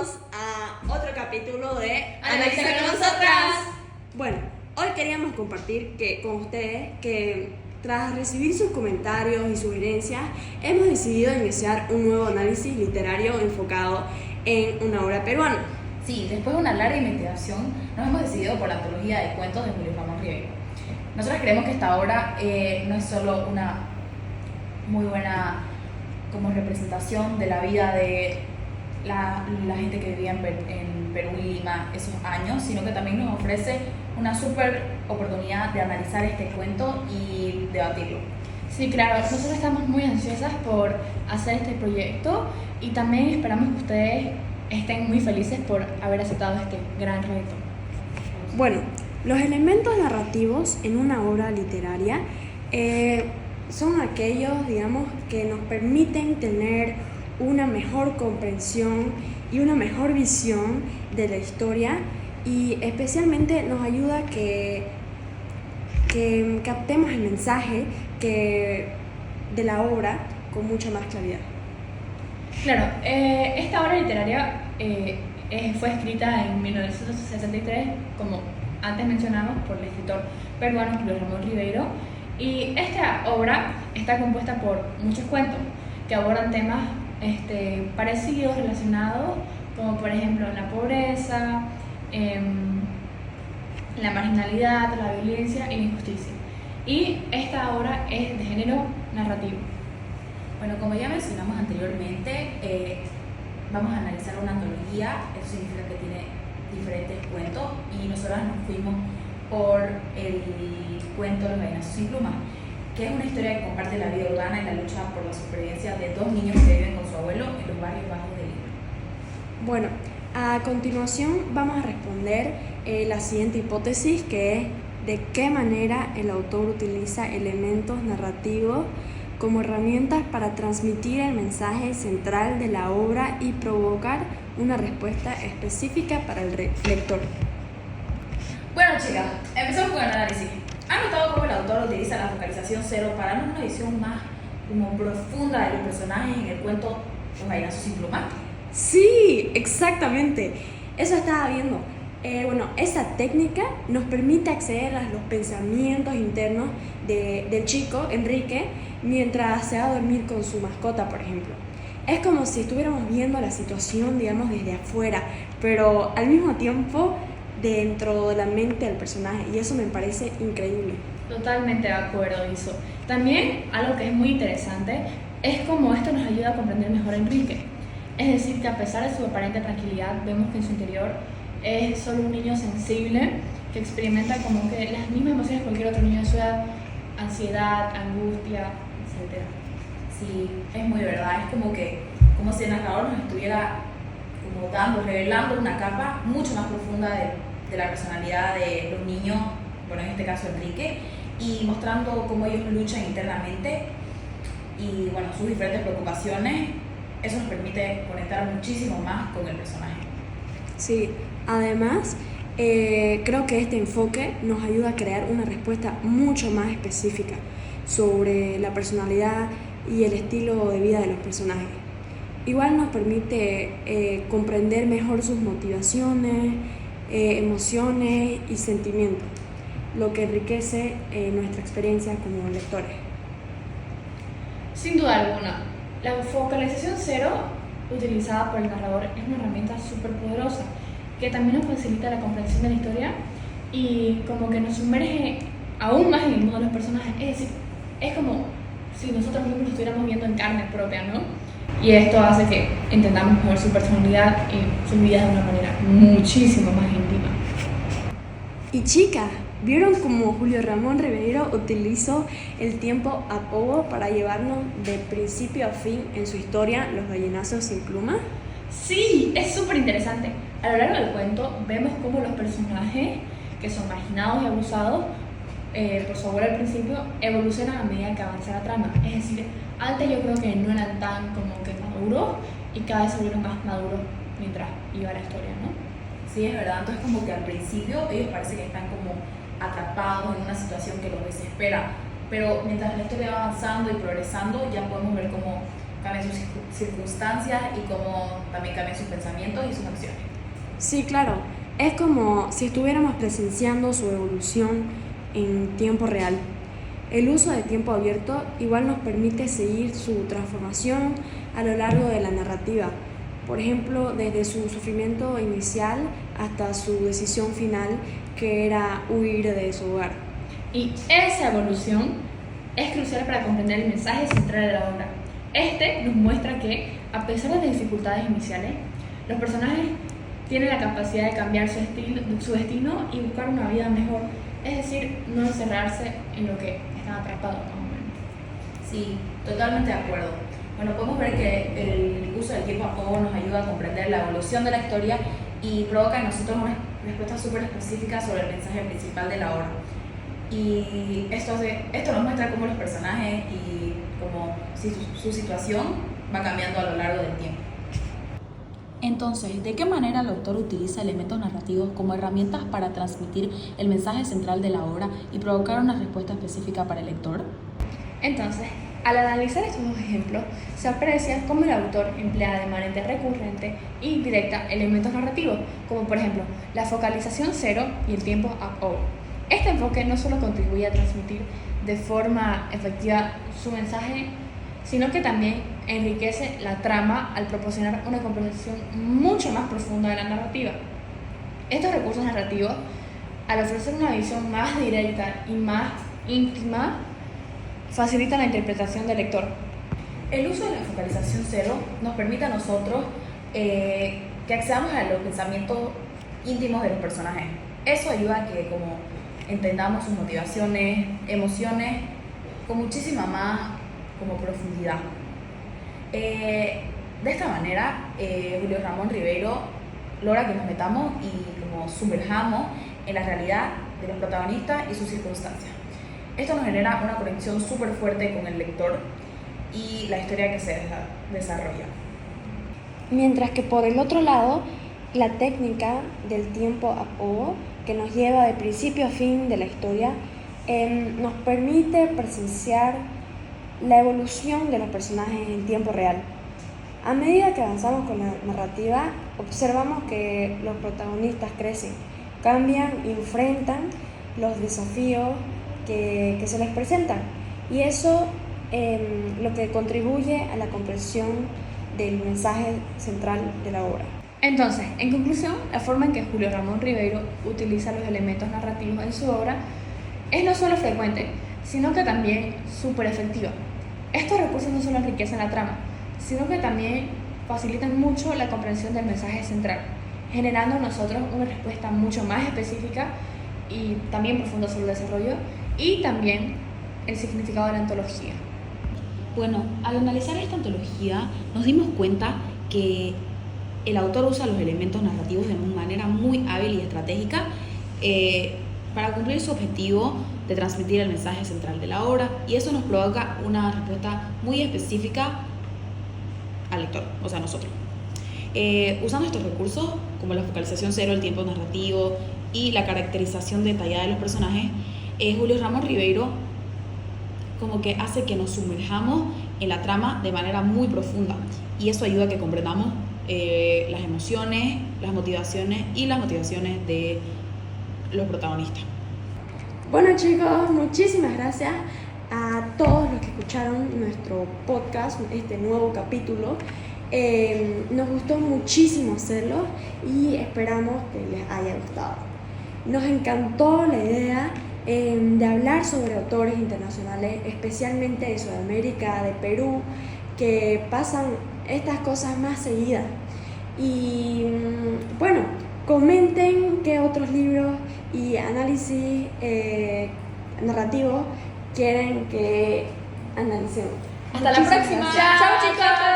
bienvenidos a otro capítulo de Analiza con nosotras. Bueno, hoy queríamos compartir con ustedes que tras recibir sus comentarios y sugerencias, hemos decidido iniciar un nuevo análisis literario enfocado en una obra peruana. Sí, después de una larga investigación, nos hemos decidido por la antología de cuentos de Julio Ramón Ribeiro. Nosotros creemos que esta obra no es solo una muy buena como representación de la vida de la gente que vivía en Perú y Lima esos años, sino que también nos ofrece una súper oportunidad de analizar este cuento y debatirlo. Sí, claro, nosotros estamos muy ansiosas por hacer este proyecto y también esperamos que ustedes estén muy felices por haber aceptado este gran reto. Bueno, los elementos narrativos en una obra literaria son aquellos, digamos, que nos permiten tener una mejor comprensión y una mejor visión de la historia, y especialmente nos ayuda a que captemos el mensaje de la obra con mucha más claridad. Claro, esta obra literaria fue escrita en 1963, como antes mencionamos, por el escritor peruano Julio Ramón Ribeiro, y esta obra está compuesta por muchos cuentos que abordan temas parecidos, relacionados, como por ejemplo la pobreza, la marginalidad, la violencia y la injusticia. Y esta obra es de género narrativo. Bueno, como ya mencionamos anteriormente, vamos a analizar una antología. Eso significa que tiene diferentes cuentos y nosotras nos fuimos por el cuento Los gallinazos sin plumas, que es una historia que comparte la vida urbana y la lucha por la supervivencia de dos niños que viven con su abuelo en los barrios bajos de Lima. Bueno, a continuación vamos a responder la siguiente hipótesis, que es de qué manera el autor utiliza elementos narrativos como herramientas para transmitir el mensaje central de la obra y provocar una respuesta específica para el lector. Bueno, chicas, empezamos con el análisis. ¿Han notado cómo el autor utiliza la focalización cero para darnos una visión más como profunda de los personajes en el cuento Los gallinazos sin plumas? Sí, exactamente. Eso estaba viendo. Bueno, esa técnica nos permite acceder a los pensamientos internos del chico, Enrique, mientras se va a dormir con su mascota, por ejemplo. Es como si estuviéramos viendo la situación, digamos, desde afuera, pero al mismo tiempo dentro de la mente del personaje, y eso me parece increíble. Totalmente de acuerdo, Iso. También algo que es muy interesante es cómo esto nos ayuda a comprender mejor a Enrique. Es decir, que a pesar de su aparente tranquilidad, vemos que en su interior es solo un niño sensible que experimenta como que las mismas emociones que cualquier otro niño de su edad: ansiedad, angustia, etc. Sí, es muy verdad. Es como si el narrador nos estuviera como revelando una capa mucho más profunda de la personalidad de los niños, bueno, en este caso Enrique, y mostrando cómo ellos luchan internamente y bueno, sus diferentes preocupaciones. Eso nos permite conectar muchísimo más con el personaje. Sí, además creo que este enfoque nos ayuda a crear una respuesta mucho más específica sobre la personalidad y el estilo de vida de los personajes. Igual nos permite comprender mejor sus motivaciones, emociones y sentimientos, lo que enriquece nuestra experiencia como lectores. Sin duda alguna, la focalización cero utilizada por el narrador es una herramienta súper poderosa que también nos facilita la comprensión de la historia y como que nos sumerge aún más en el mundo de los personajes. Es decir, es como si nosotros mismos lo estuviéramos viendo en carne propia, ¿no? Y esto hace que entendamos mejor su personalidad y su vida de una manera muchísimo más íntima. Y chicas, ¿vieron cómo Julio Ramón Ribeiro utilizó el tiempo apodo para llevarnos de principio a fin en su historia Los gallinazos sin plumas? Sí, es súper interesante. A lo largo del cuento vemos cómo los personajes que son marginados y abusados por su abuelo al principio evolucionan a medida que avanza la trama. Es decir, antes yo creo que no eran tan como que maduros y cada vez se volvieron más maduros mientras iba la historia, ¿no? Sí, es verdad. Entonces como que al principio ellos parece que están como atrapados en una situación que los desespera, pero mientras la historia va avanzando y progresando ya podemos ver cómo cambian sus circunstancias y cómo también cambian sus pensamientos y sus acciones. Sí, claro. Es como si estuviéramos presenciando su evolución en tiempo real. El uso de tiempo abierto igual nos permite seguir su transformación a lo largo de la narrativa. Por ejemplo, desde su sufrimiento inicial hasta su decisión final, que era huir de su hogar. Y esa evolución es crucial para comprender el mensaje central de la obra. Este nos muestra que, a pesar de las dificultades iniciales, los personajes tienen la capacidad de cambiar su destino y buscar una vida mejor. Es decir, no encerrarse en lo que están atrapados, más o menos. Sí, totalmente de acuerdo. Bueno, podemos ver que el uso del tiempo a poco nos ayuda a comprender la evolución de la historia y provoca en nosotros una respuesta súper específica sobre el mensaje principal de la obra. Y esto nos muestra cómo los personajes y cómo si su situación va cambiando a lo largo del tiempo. Entonces, ¿de qué manera el autor utiliza elementos narrativos como herramientas para transmitir el mensaje central de la obra y provocar una respuesta específica para el lector? Entonces, al analizar estos dos ejemplos, se aprecia cómo el autor emplea de manera recurrente y directa elementos narrativos, como por ejemplo la focalización cero y el tiempo up-o. Este enfoque no solo contribuye a transmitir de forma efectiva su mensaje, sino que también enriquece la trama al proporcionar una comprensión mucho más profunda de la narrativa. Estos recursos narrativos, al ofrecer una visión más directa y más íntima, facilitan la interpretación del lector. El uso de la focalización cero nos permite a nosotros que accedamos a los pensamientos íntimos de los personajes. Eso ayuda a que como entendamos sus motivaciones, emociones con muchísima más como profundidad. De esta manera, Julio Ramón Ribeiro logra que nos metamos y como sumerjamos en la realidad de los protagonistas y sus circunstancias. Esto nos genera una conexión súper fuerte con el lector y la historia que se desarrolla. Mientras que por el otro lado, la técnica del tiempo up-o, que nos lleva de principio a fin de la historia, nos permite presenciar la evolución de los personajes en tiempo real. A medida que avanzamos con la narrativa, observamos que los protagonistas crecen, cambian y enfrentan los desafíos que se les presentan. Y eso lo que contribuye a la comprensión del mensaje central de la obra. Entonces, en conclusión, la forma en que Julio Ramón Ribeiro utiliza los elementos narrativos en su obra es no solo frecuente, sino que también súper efectiva. Estos recursos no solo enriquecen la trama, sino que también facilitan mucho la comprensión del mensaje central, generando en nosotros una respuesta mucho más específica y también profunda sobre el desarrollo y también el significado de la antología. Bueno, al analizar esta antología nos dimos cuenta que el autor usa los elementos narrativos de manera muy hábil y estratégica para cumplir su objetivo de transmitir el mensaje central de la obra, y eso nos provoca una respuesta muy específica al lector, o sea, a nosotros. Usando estos recursos, como la focalización cero, el tiempo narrativo y la caracterización detallada de los personajes, Julio Ramón Ribeiro como que hace que nos sumerjamos en la trama de manera muy profunda, y eso ayuda a que comprendamos las emociones, las motivaciones de los protagonistas. Bueno chicos, muchísimas gracias a todos los que escucharon nuestro podcast, este nuevo capítulo. Nos gustó muchísimo hacerlo y esperamos que les haya gustado. Nos encantó la idea de hablar sobre autores internacionales, especialmente de Sudamérica, de Perú, que pasan estas cosas más seguidas. Y bueno, comenten qué otros libros y análisis narrativos quieren que analicemos. Hasta la próxima. Chao chicos.